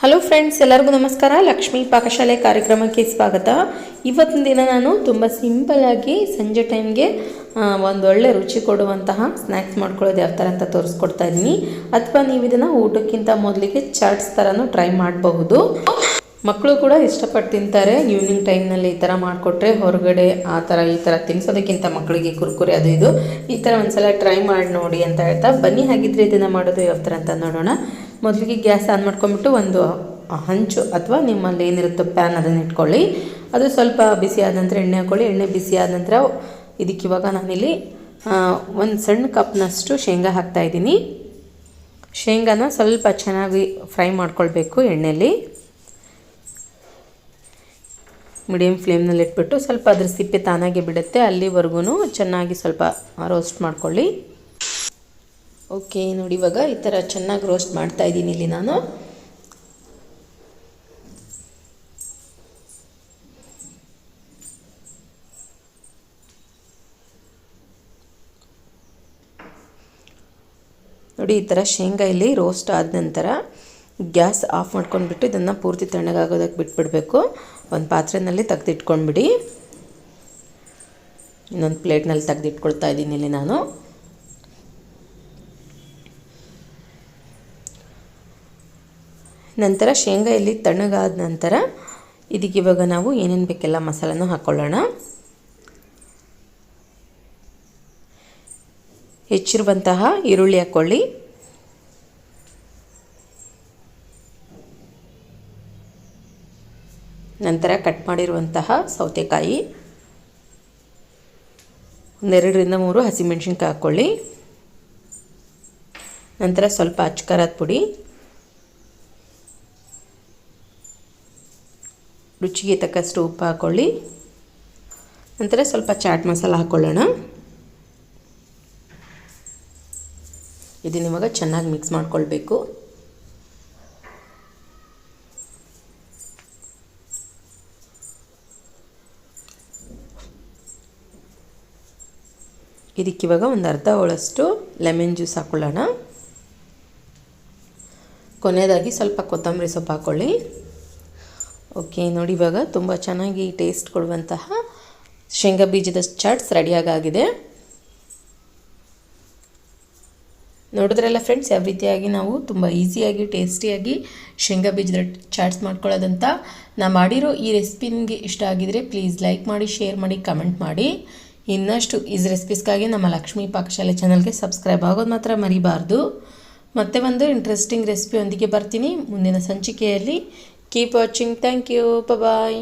Hello friends, ಎಲ್ಲರಿಗೂ ನಮಸ್ಕಾರ. ಲಕ್ಷ್ಮೀ ಪಾಕಶಾಲೆ ಕಾರ್ಯಕ್ರಮಕ್ಕೆ ಸ್ವಾಗತ. ಇವತ್ತಿನ ದಿನ ನಾನು ತುಂಬ ಸಿಂಪಲ್ಲಾಗಿ ಸಂಜೆ ಟೈಮ್ಗೆ ಒಂದು ಒಳ್ಳೆ ರುಚಿ ಕೊಡುವಂತಹ ಸ್ನ್ಯಾಕ್ಸ್ ಮಾಡ್ಕೊಳ್ಳೋದು ಯಾವ ಥರ ಅಂತ ತೋರಿಸ್ಕೊಡ್ತಾ ಇದ್ದೀನಿ. ಅಥವಾ ನೀವು ಇದನ್ನು ಊಟಕ್ಕಿಂತ ಮೊದಲಿಗೆ ಚಾಟ್ಸ್ ಥರನೂ ಟ್ರೈ ಮಾಡಬಹುದು. ಮಕ್ಕಳು ಕೂಡ ಇಷ್ಟಪಟ್ಟು ತಿಂತಾರೆ. ಈವ್ನಿಂಗ್ ಟೈಮ್ನಲ್ಲಿ ಈ ಥರ ಮಾಡಿಕೊಟ್ರೆ ಹೊರಗಡೆ ಈ ಥರ ತಿನ್ನಿಸೋದಕ್ಕಿಂತ ಮಕ್ಕಳಿಗೆ ಕುರ್ಕುರೆ ಅದು ಇದು ಈ ಥರ ಒಂದ್ಸಲ ಟ್ರೈ ಮಾಡಿ ನೋಡಿ ಅಂತ ಹೇಳ್ತಾ ಬನ್ನಿ. ಹಾಗಿದ್ರೆ ಇದನ್ನು ಮಾಡೋದು ಯಾವ ಥರ ಅಂತ ನೋಡೋಣ. ಮೊದಲಿಗೆ ಗ್ಯಾಸ್ ಆನ್ ಮಾಡ್ಕೊಂಬಿಟ್ಟು ಒಂದು ಹಂಚು ಅಥವಾ ನಿಮ್ಮಲ್ಲಿ ಏನಿರುತ್ತೋ ಪ್ಯಾನ್ ಅದನ್ನು ಇಟ್ಕೊಳ್ಳಿ. ಅದು ಸ್ವಲ್ಪ ಬಿಸಿ ಆದ ನಂತರ ಎಣ್ಣೆ ಹಾಕ್ಕೊಳ್ಳಿ. ಎಣ್ಣೆ ಬಿಸಿ ಆದ ನಂತರ ಇದಕ್ಕಿವಾಗ ನಾನಿಲ್ಲಿ ಒಂದು ಸಣ್ಣ ಕಪ್ನಷ್ಟು ಶೇಂಗಾ ಹಾಕ್ತಾಯಿದ್ದೀನಿ. ಶೇಂಗಾನ ಸ್ವಲ್ಪ ಚೆನ್ನಾಗಿ ಫ್ರೈ ಮಾಡ್ಕೊಳ್ಬೇಕು ಎಣ್ಣೆಯಲ್ಲಿ. ಮೀಡಿಯಮ್ ಫ್ಲೇಮ್ನಲ್ಲಿ ಇಟ್ಬಿಟ್ಟು ಸ್ವಲ್ಪ ಅದ್ರ ಸಿಪ್ಪೆ ತಾನಾಗೆ ಬಿಡುತ್ತೆ, ಅಲ್ಲಿವರೆಗೂ ಚೆನ್ನಾಗಿ ಸ್ವಲ್ಪ ರೋಸ್ಟ್ ಮಾಡ್ಕೊಳ್ಳಿ. ಓಕೆ, ನೋಡಿ ಇವಾಗ ಈ ಥರ ಚೆನ್ನಾಗಿ ರೋಸ್ಟ್ ಮಾಡ್ತಾ ಇದ್ದೀನಿ ಇಲ್ಲಿ ನಾನು. ನೋಡಿ ಈ ಥರ ಶೇಂಗಾ ಇಲ್ಲಿ ರೋಸ್ಟ್ ಆದ ನಂತರ ಗ್ಯಾಸ್ ಆಫ್ ಮಾಡ್ಕೊಂಡ್ಬಿಟ್ಟು ಇದನ್ನು ಪೂರ್ತಿ ತಣ್ಣಗಾಗೋದಕ್ಕೆ ಬಿಟ್ಬಿಡಬೇಕು. ಒಂದು ಪಾತ್ರೆಯಲ್ಲಿ ತೆಗೆದಿಟ್ಕೊಂಡ್ಬಿಡಿ. ಇನ್ನೊಂದು ಪ್ಲೇಟ್ನಲ್ಲಿ ತೆಗೆದಿಟ್ಕೊಳ್ತಾ ಇದ್ದೀನಿ ಇಲ್ಲಿ ನಾನು. ನಂತರ ಶೇಂಗಾ ಇಲ್ಲಿ ತಣ್ಣಗಾದ ನಂತರ ಇದಕ್ಕೆ ಇವಾಗ ನಾವು ಏನೇನು ಬೇಕೆಲ್ಲ ಮಸಾಲನೂ ಹಾಕ್ಕೊಳ್ಳೋಣ. ಹೆಚ್ಚಿರುವಂತಹ ಈರುಳ್ಳಿ ಹಾಕ್ಕೊಳ್ಳಿ. ನಂತರ ಕಟ್ ಮಾಡಿರುವಂತಹ ಸೌತೆಕಾಯಿ, 2-3 ಹಸಿಮೆಣಸಿನ್ಕಾಯಿ ಹಾಕ್ಕೊಳ್ಳಿ. ನಂತರ ಸ್ವಲ್ಪ ಅಚ್ಕಾರದ ಪುಡಿ, ರುಚಿಗೆ ತಕ್ಕಷ್ಟು ಉಪ್ಪು ಹಾಕ್ಕೊಳ್ಳಿ. ನಂತರ ಸ್ವಲ್ಪ ಚಾಟ್ ಮಸಾಲ ಹಾಕ್ಕೊಳ್ಳೋಣ. ಇದನ್ನ ಇವಾಗ ಚೆನ್ನಾಗಿ ಮಿಕ್ಸ್ ಮಾಡ್ಕೊಳ್ಬೇಕು. ಇದಕ್ಕಿವಾಗ ಒಂದು ಅರ್ಧ ಹೋಳಷ್ಟು ಲೆಮನ್ ಜ್ಯೂಸ್ ಹಾಕ್ಕೊಳ್ಳೋಣ. ಕೊನೆಯದಾಗಿ ಸ್ವಲ್ಪ ಕೊತ್ತಂಬರಿ ಸೊಪ್ಪು ಹಾಕ್ಕೊಳ್ಳಿ. ಓಕೆ, ನೋಡಿ ಇವಾಗ ತುಂಬ ಚೆನ್ನಾಗಿ ಟೇಸ್ಟ್ ಕೊಡುವಂತಹ ಶೇಂಗಾ ಬೀಜದ ಚಾಟ್ಸ್ ರೆಡಿಯಾಗಿದೆ. ನೋಡಿದ್ರಲ್ಲ ಫ್ರೆಂಡ್ಸ್, ಯಾವ ರೀತಿಯಾಗಿ ನಾವು ತುಂಬ ಈಸಿಯಾಗಿ ಟೇಸ್ಟಿಯಾಗಿ ಶೇಂಗಾ ಬೀಜದ ಚಾಟ್ಸ್ ಮಾಡ್ಕೊಳ್ಳೋದಂತ. ನಾನು ಮಾಡಿರೋ ಈ ರೆಸಿಪಿ ನಿಮಗೆ ಇಷ್ಟ ಆಗಿದರೆ ಪ್ಲೀಸ್ ಲೈಕ್ ಮಾಡಿ, ಶೇರ್ ಮಾಡಿ, ಕಮೆಂಟ್ ಮಾಡಿ. ಇನ್ನಷ್ಟು ಈಸಿ ರೆಸಿಪೀಸ್ಗಾಗಿ ನಮ್ಮ ಲಕ್ಷ್ಮೀ ಪಾಕಶಾಲೆ ಚಾನಲ್ಗೆ ಸಬ್ಸ್ಕ್ರೈಬ್ ಆಗೋದು ಮಾತ್ರ ಮರಿಬಾರ್ದು. ಮತ್ತೆ ಒಂದು ಇಂಟ್ರೆಸ್ಟಿಂಗ್ ರೆಸಿಪಿಯೊಂದಿಗೆ ಬರ್ತೀನಿ ಮುಂದಿನ ಸಂಚಿಕೆಯಲ್ಲಿ. Keep watching. Thank you. Bye.